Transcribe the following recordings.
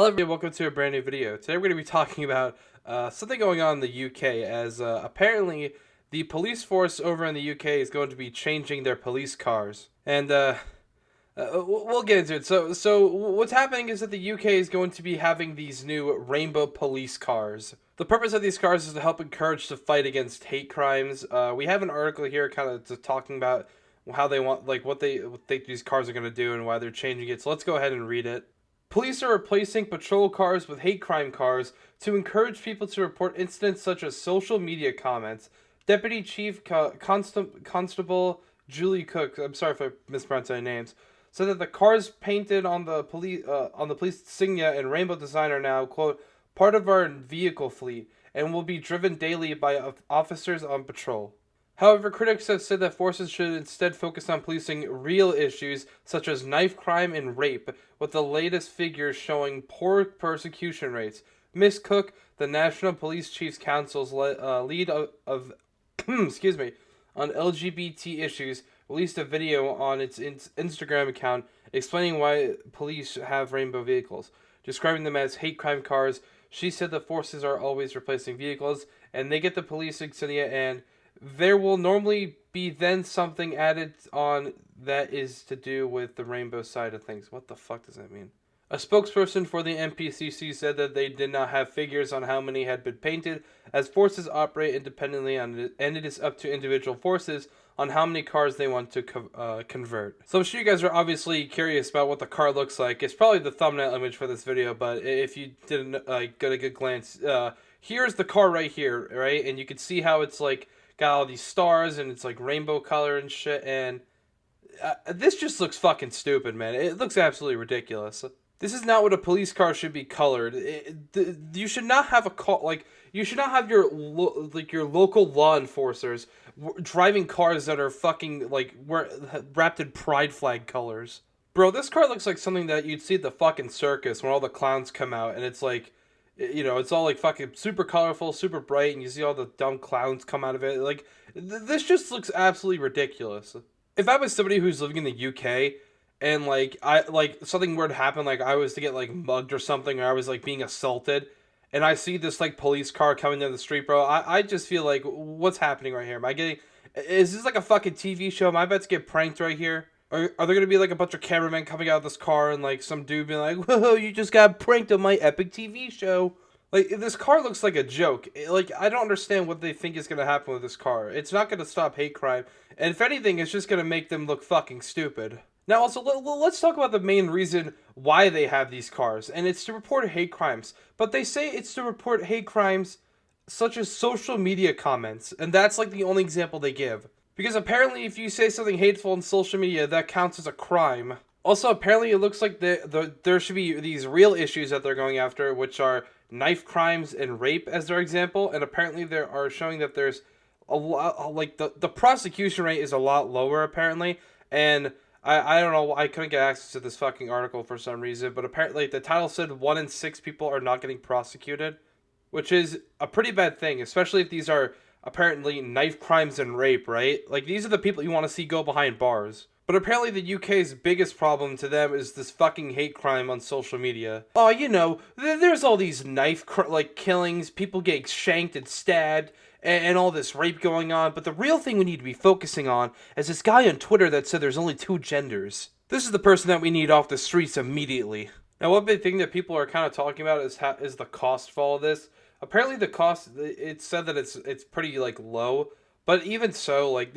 Hello everybody, welcome to a brand new video. Today we're going to be talking about something going on in the UK as apparently the police force over in the UK is going to be changing their police cars. And we'll get into it. So what's happening is that the UK is going to be having these new rainbow police cars. The purpose of these cars is to help encourage the fight against hate crimes. We have an article here kind of just talking about how they want, like what they think these cars are going to do and why they're changing it. So let's go ahead and read it. Police are replacing patrol cars with hate crime cars to encourage people to report incidents such as social media comments. Deputy Chief Constable Julie Cook, I'm sorry if I mispronounced any names, said that the cars painted on the police insignia and rainbow design are now, quote, part of our vehicle fleet and will be driven daily by officers on patrol. However, critics have said that forces should instead focus on policing real issues such as knife crime and rape, with the latest figures showing poor persecution rates. Miss Cook, the National Police Chiefs Council's lead of excuse me, on LGBT issues, released a video on its Instagram account explaining why police have rainbow vehicles. Describing them as hate crime cars, she said the forces are always replacing vehicles, and they get the police insignia, and there will normally be then something added on that is to do with the rainbow side of things. What the fuck does that mean? A spokesperson for the NPCC said that they did not have figures on how many had been painted, as forces operate independently on it, and it is up to individual forces on how many cars they want to convert. So I'm sure you guys are obviously curious about what the car looks like. It's probably the thumbnail image for this video, but if you didn't get a good glance, here's the car right here, right? And you can see how it's like got all these stars and it's like rainbow color and shit, and this just looks fucking stupid, man. It looks absolutely ridiculous. This is not what a police car should be colored. You should not have a car like you should not have your your local law enforcers driving cars that are fucking like wrapped in pride flag colors. Bro, this car looks like something that you'd see at the fucking circus when all the clowns come out and it's like, you know, it's all like fucking super colorful, super bright, and you see all the dumb clowns come out of it. Like, this just looks absolutely ridiculous. If I was somebody who's living in the UK and like I like something were to happen, like I was to get like mugged or something, or I was like being assaulted, and I see this like police car coming down the street, bro, I just feel like, what's happening right here? Am I getting? Is this like a fucking TV show? Am I about to get pranked right here? Are there gonna be like a bunch of cameramen coming out of this car and like some dude being like, "Whoa, you just got pranked on my epic TV show"? Like, this car looks like a joke. Like, I don't understand what they think is gonna happen with this car. It's not gonna stop hate crime, and if anything, it's just gonna make them look fucking stupid. Now, also, let's talk about the main reason why they have these cars, and it's to report hate crimes. But they say it's to report hate crimes such as social media comments, and that's like the only example they give. Because apparently, if you say something hateful on social media, that counts as a crime. Also, apparently, it looks like there should be these real issues that they're going after, which are knife crimes and rape as their example. And apparently, they are showing that there's a lot, like the prosecution rate is a lot lower, apparently. And I don't know, I couldn't get access to this fucking article for some reason, but apparently, the title said 1 in 6 people are not getting prosecuted, which is a pretty bad thing, especially if these are apparently knife crimes and rape, right? Like, these are the people you want to see go behind bars. But apparently the UK's biggest problem to them is this fucking hate crime on social media. Oh, you know, there's all these like killings, people getting shanked and stabbed, and all this rape going on, but the real thing we need to be focusing on is this guy on Twitter that said there's only 2 genders. This is the person that we need off the streets immediately. Now, one big thing that people are kind of talking about is the cost for all of this. Apparently, the cost, it said that it's pretty like low, but even so, like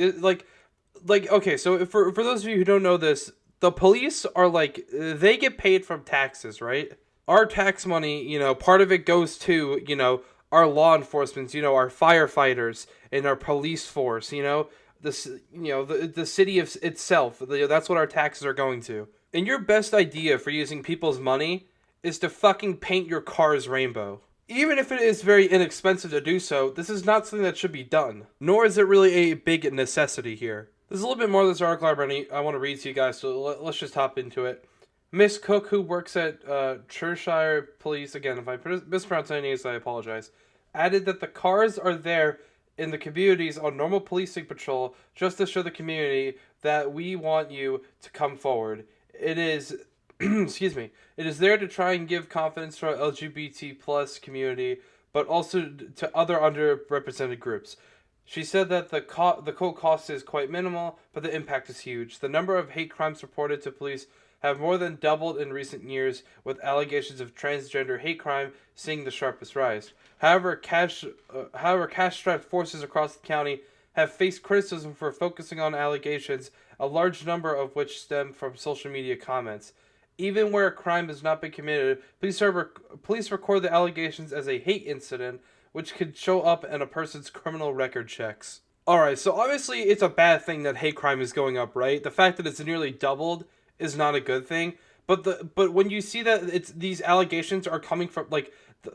okay, so for those of you who don't know this, the police are like, they get paid from taxes, right? Our tax money, you know, part of it goes to, you know, our law enforcement, you know, our firefighters and our police force, you know, this, you know, the city of itself. That's what our taxes are going to. And your best idea for using people's money is to fucking paint your cars rainbow. Even if it is very inexpensive to do so, this is not something that should be done. Nor is it really a big necessity here. There's a little bit more of this article I want to read to you guys, so let's just hop into it. Miss Cook, who works at Cheshire Police, again, if I mispronounce any names, I apologize, added that the cars are there in the communities on normal policing patrol just to show the community that we want you to come forward. It is excuse me. It is there to try and give confidence to our LGBT plus community, but also to other underrepresented groups. She said that the cost is quite minimal, but the impact is huge. The number of hate crimes reported to police have more than doubled in recent years, with allegations of transgender hate crime seeing the sharpest rise. However, cash-strapped forces across the county have faced criticism for focusing on allegations, a large number of which stem from social media comments. Even where a crime has not been committed, police record the allegations as a hate incident, which could show up in a person's criminal record checks. Alright, so obviously it's a bad thing that hate crime is going up, right? The fact that it's nearly doubled is not a good thing. But when you see that these allegations are coming from like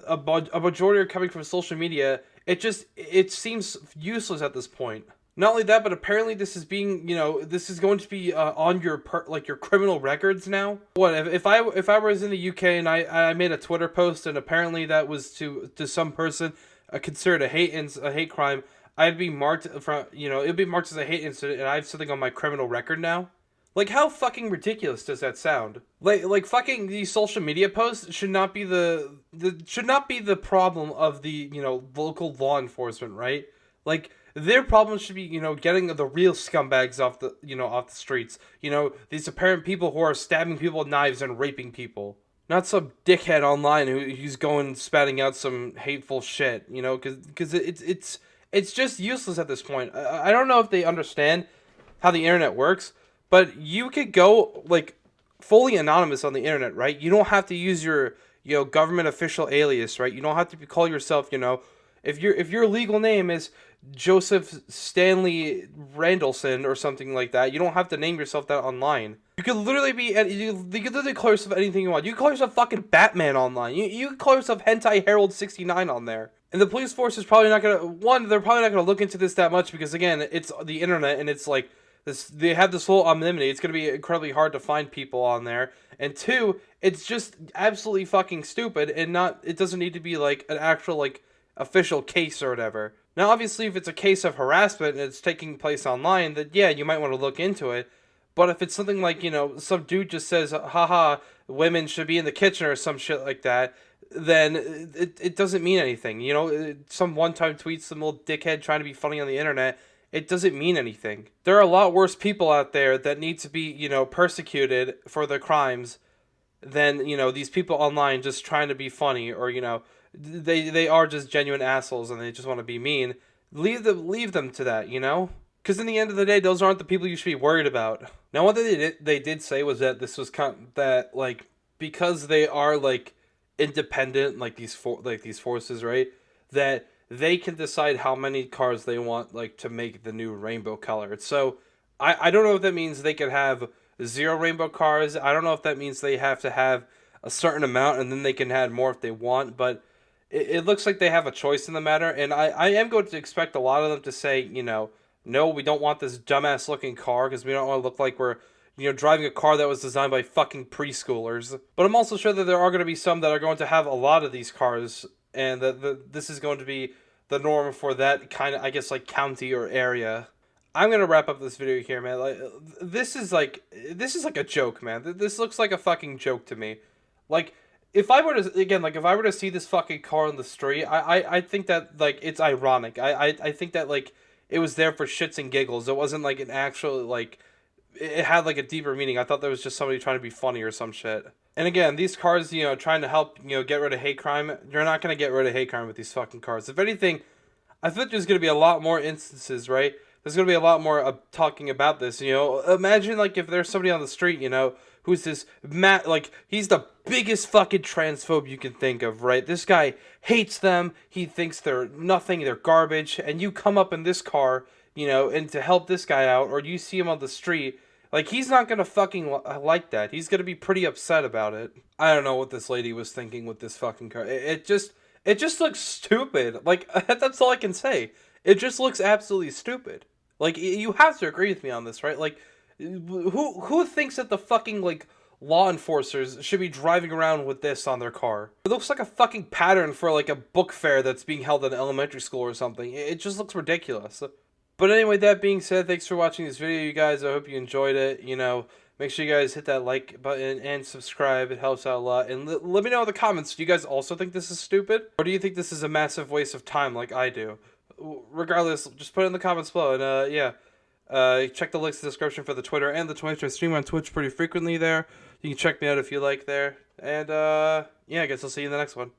a majority are coming from social media, it seems useless at this point. Not only that, but apparently this is being, this is going to be on your your criminal records now. What if I was in the UK and I made a Twitter post and apparently that was to some person considered a hate crime, I'd be marked from, it'd be marked as a hate incident and I have something on my criminal record now. Like, how fucking ridiculous does that sound? Like fucking these social media posts should not be the problem of the, local law enforcement, right? Like, their problem should be, getting the real scumbags off the streets. These apparent people who are stabbing people with knives and raping people. Not some dickhead online who's going spatting out some hateful shit, because it's just useless at this point. I don't know if they understand how the internet works, but you could go like fully anonymous on the internet, right? You don't have to use your government official alias, right? You don't have to call yourself, if your legal name is Joseph Stanley Randallson or something like that, you don't have to name yourself that online. You could literally you could literally call yourself anything you want. You could call yourself fucking Batman online. You could call yourself Hentai Herald 69 on there. And the police force is probably not gonna they're probably not gonna look into this that much because again, it's the internet and it's like they have this whole anonymity. It's going to be incredibly hard to find people on there. And two, it's just absolutely fucking stupid and it doesn't need to be like an actual like official case or whatever. Now, obviously, if it's a case of harassment and it's taking place online, then yeah, you might want to look into it. But if it's something like, some dude just says, haha, women should be in the kitchen or some shit like that, then it doesn't mean anything. Some one-time tweet, some little dickhead trying to be funny on the internet, it doesn't mean anything. There are a lot worse people out there that need to be, persecuted for their crimes than, these people online just trying to be funny or, they are just genuine assholes and they just want to be mean. Leave them to that, Because in the end of the day, those aren't the people you should be worried about. Now, one thing they did say was that this was because they are like independent, like these forces, right? That they can decide how many cars they want, like, to make the new rainbow color. So, I don't know if that means they could have 0 rainbow cars. I don't know if that means they have to have a certain amount and then they can add more if they want. But it looks like they have a choice in the matter. And I am going to expect a lot of them to say, no, we don't want this dumbass looking car because we don't want to look like we're, driving a car that was designed by fucking preschoolers. But I'm also sure that there are going to be some that are going to have a lot of these cars and this is going to be the norm for that kind of, I guess, like, county or area. I'm gonna wrap up this video here, man. Like, this is like a joke, man. This looks like a fucking joke to me. Like, if I were to see this fucking car on the street, I think that, like, it's ironic. I think that, like, it was there for shits and giggles. It wasn't like an actual, like, it had like a deeper meaning. I thought that was just somebody trying to be funny or some shit. And again, these cars, trying to help, get rid of hate crime, you're not going to get rid of hate crime with these fucking cars. If anything, I think there's going to be a lot more instances, right? There's going to be a lot more talking about this, Imagine, like, if there's somebody on the street, who's this, he's the biggest fucking transphobe you can think of, right? This guy hates them. He thinks they're nothing, they're garbage. And you come up in this car, and to help this guy out, or you see him on the street, like, he's not gonna fucking like that. He's gonna be pretty upset about it. I don't know what this lady was thinking with this fucking car. It just looks stupid. Like, that's all I can say. It just looks absolutely stupid. Like, you have to agree with me on this, right? Like, who thinks that the fucking, like, law enforcers should be driving around with this on their car? It looks like a fucking pattern for, like, a book fair that's being held in elementary school or something. It just looks ridiculous. But anyway, that being said, thanks for watching this video, you guys. I hope you enjoyed it. Make sure you guys hit that like button and subscribe. It helps out a lot. And let me know in the comments, do you guys also think this is stupid? Or do you think this is a massive waste of time like I do? Regardless, just put it in the comments below. And yeah, check the links in the description for the Twitter and the Twitch. I stream on Twitch pretty frequently there. You can check me out if you like there. And yeah, I guess I'll see you in the next one.